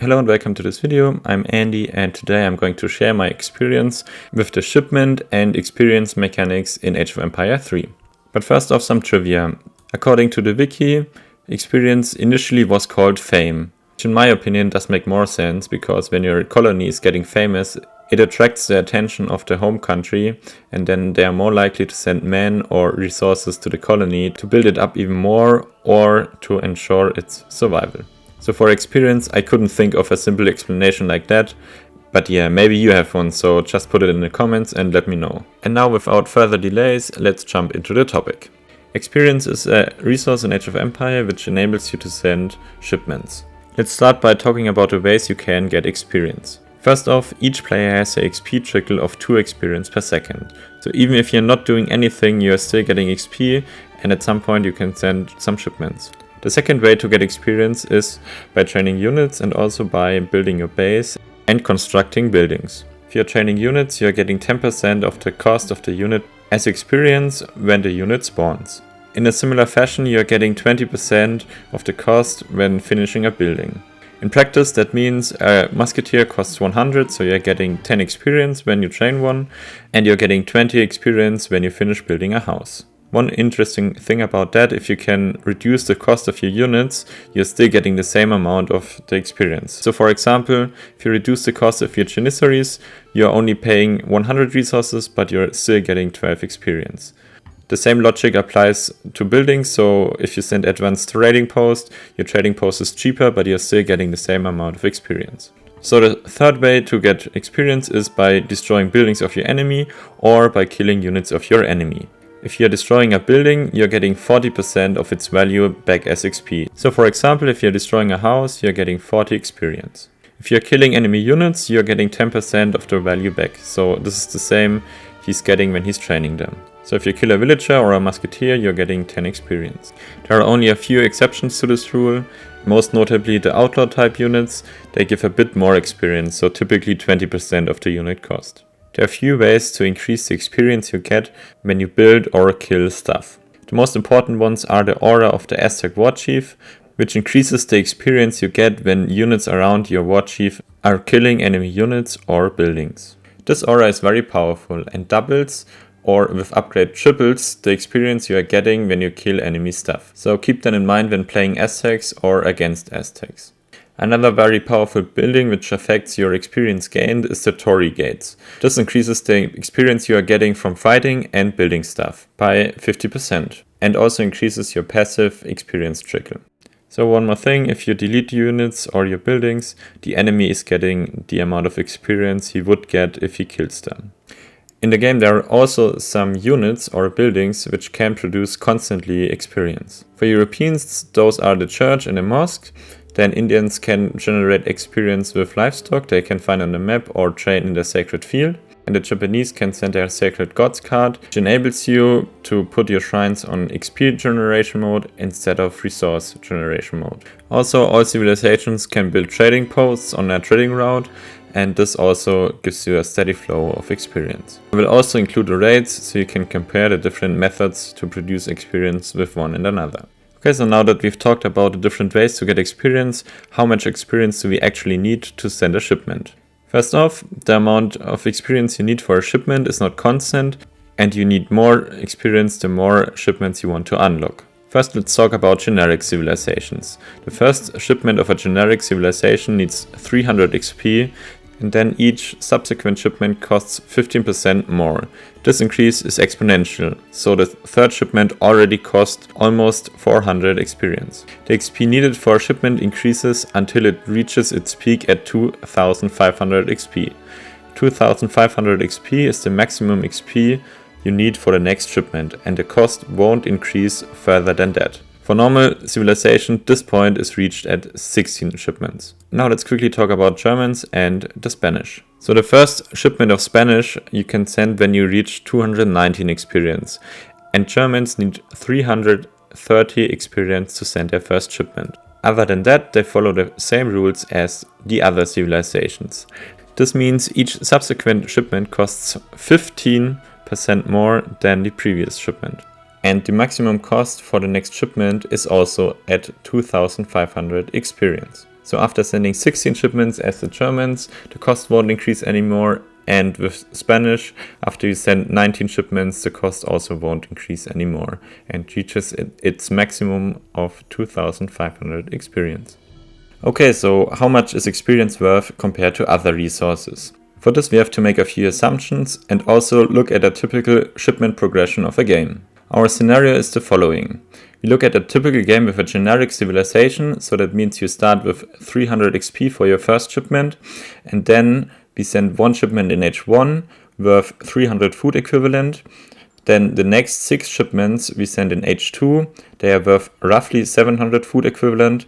Hello and welcome to this video. I'm Andy and today I'm going to share my experience with the shipment and experience mechanics in Age of Empire 3. But first off, some trivia. According to the wiki, experience initially was called fame, which in my opinion does make more sense because when your colony is getting famous, it attracts the attention of the home country and then they are more likely to send men or resources to the colony to build it up even more or to ensure its survival. So for experience, I couldn't think of a simple explanation like that, but yeah, maybe you have one, so just put it in the comments and let me know. And now without further delays, let's jump into the topic. Experience is a resource in Age of Empire which enables you to send shipments. Let's start by talking about the ways you can get experience. First off, each player has a XP trickle of 2 experience per second. So even if you're not doing anything, you're still getting XP and at some point you can send some shipments. The second way to get experience is by training units and also by building your base and constructing buildings. If you're training units, you're getting 10% of the cost of the unit as experience when the unit spawns. In a similar fashion, you're getting 20% of the cost when finishing a building. In practice, that means a musketeer costs 100, so you're getting 10 experience when you train one, and you're getting 20 experience when you finish building a house. One interesting thing about that, if you can reduce the cost of your units, you're still getting the same amount of the experience. So for example, if you reduce the cost of your Janissaries, you're only paying 100 resources, but you're still getting 12 experience. The same logic applies to buildings, so if you send advanced trading post, your trading post is cheaper, but you're still getting the same amount of experience. So the third way to get experience is by destroying buildings of your enemy or by killing units of your enemy. If you're destroying a building, you're getting 40% of its value back as XP. So for example, if you're destroying a house, you're getting 40 experience. If you're killing enemy units, you're getting 10% of the value back. So this is the same he's getting when he's training them. So if you kill a villager or a musketeer, you're getting 10 experience. There are only a few exceptions to this rule. Most notably the outlaw type units, they give a bit more experience, so typically 20% of the unit cost. There are a few ways to increase the experience you get when you build or kill stuff. The most important ones are the aura of the Aztec war chief, which increases the experience you get when units around your war chief are killing enemy units or buildings. This aura is very powerful and doubles, or with upgrade triples, the experience you are getting when you kill enemy stuff. So keep that in mind when playing Aztecs or against Aztecs. Another very powerful building which affects your experience gained is the Torii gates. This increases the experience you are getting from fighting and building stuff by 50% and also increases your passive experience trickle. So one more thing, if you delete units or your buildings, the enemy is getting the amount of experience he would get if he kills them. In the game there are also some units or buildings which can produce constantly experience. For Europeans, those are the church and the mosque. Then Indians can generate experience with livestock they can find on the map or train in the sacred field. And the Japanese can send their sacred gods card, which enables you to put your shrines on XP generation mode instead of resource generation mode. Also, all civilizations can build trading posts on their trading route, and this also gives you a steady flow of experience. I will also include the rates so you can compare the different methods to produce experience with one and another. Okay, so now that we've talked about the different ways to get experience, how much experience do we actually need to send a shipment? First off, the amount of experience you need for a shipment is not constant, and you need more experience the more shipments you want to unlock. First, let's talk about generic civilizations. The first shipment of a generic civilization needs 300 XP, and then each subsequent shipment costs 15% more. This increase is exponential, so the third shipment already cost almost 400 experience. The XP needed for a shipment increases until it reaches its peak at 2500 XP. 2500 XP is the maximum XP you need for the next shipment, and the cost won't increase further than that. For normal civilization, this point is reached at 16 shipments. Now let's quickly talk about Germans and the Spanish. So the first shipment of Spanish you can send when you reach 219 experience, and Germans need 330 experience to send their first shipment. Other than that, they follow the same rules as the other civilizations. This means each subsequent shipment costs 15% more than the previous shipment. And the maximum cost for the next shipment is also at 2500 experience. So after sending 16 shipments as the Germans, the cost won't increase anymore. And with Spanish, after you send 19 shipments, the cost also won't increase anymore and reaches its maximum of 2,500 experience. Okay, so how much is experience worth compared to other resources? For this we have to make a few assumptions and also look at a typical shipment progression of a game. Our scenario is the following. We look at a typical game with a generic civilization, so that means you start with 300 XP for your first shipment, and then we send one shipment in H1 worth 300 food equivalent. Then the next 6 shipments we send in H2, they are worth roughly 700 food equivalent.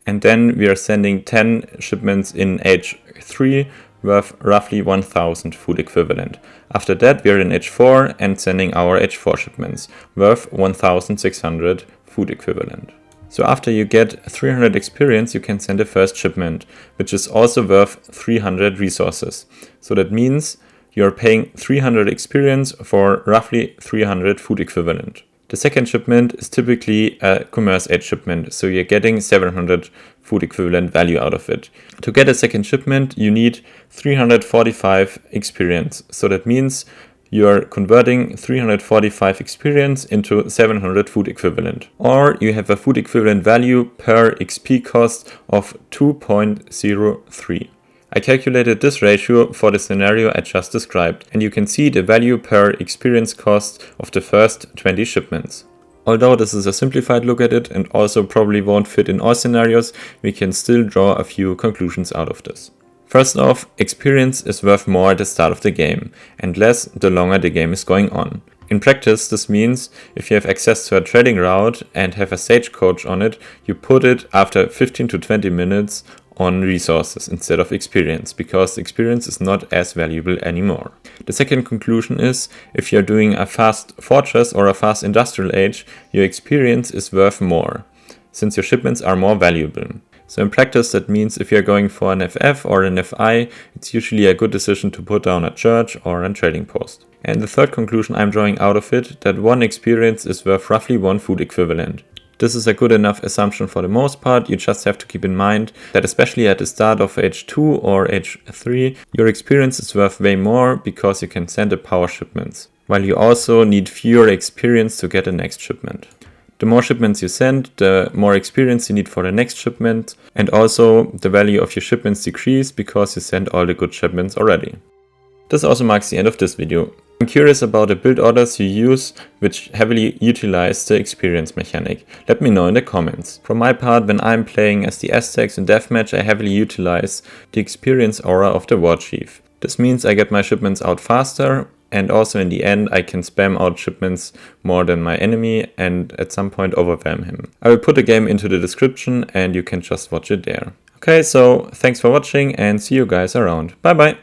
And then we are sending 10 shipments in H3 worth roughly 1000 food equivalent. After that we are in H4 and sending our H4 shipments worth 1600 food equivalent. So after you get 300 experience, you can send the first shipment, which is also worth 300 resources. So that means you're paying 300 experience for roughly 300 food equivalent. The second shipment is typically a commerce aid shipment, so you're getting 700 food equivalent value out of it. To get a second shipment, you need 345 experience. So that means you're converting 345 experience into 700 food equivalent. Or you have a food equivalent value per XP cost of 2.03. I calculated this ratio for the scenario I just described, and you can see the value per experience cost of the first 20 shipments. Although this is a simplified look at it and also probably won't fit in all scenarios, we can still draw a few conclusions out of this. First off, experience is worth more at the start of the game, and less the longer the game is going on. In practice, this means if you have access to a trading route and have a stagecoach on it, you put it after 15 to 20 minutes on resources instead of experience, because experience is not as valuable anymore. The second conclusion is, if you're doing a fast fortress or a fast industrial age, your experience is worth more, since your shipments are more valuable. So in practice, that means if you're going for an FF or an FI, it's usually a good decision to put down a church or a trading post. And the third conclusion I'm drawing out of it, that one experience is worth roughly one food equivalent. This is a good enough assumption for the most part. You just have to keep in mind that especially at the start of H2 or H3, your experience is worth way more because you can send the power shipments, while you also need fewer experience to get the next shipment. The more shipments you send, the more experience you need for the next shipment, and also the value of your shipments decrease because you send all the good shipments already. This also marks the end of this video. I'm curious about the build orders you use which heavily utilize the experience mechanic. Let me know in the comments. For my part, when I'm playing as the Aztecs in deathmatch, I heavily utilize the experience aura of the war chief. This means I get my shipments out faster, and also in the end I can spam out shipments more than my enemy and at some point overwhelm him. I will put the game into the description and you can just watch it there. Okay, so thanks for watching and see you guys around. Bye bye!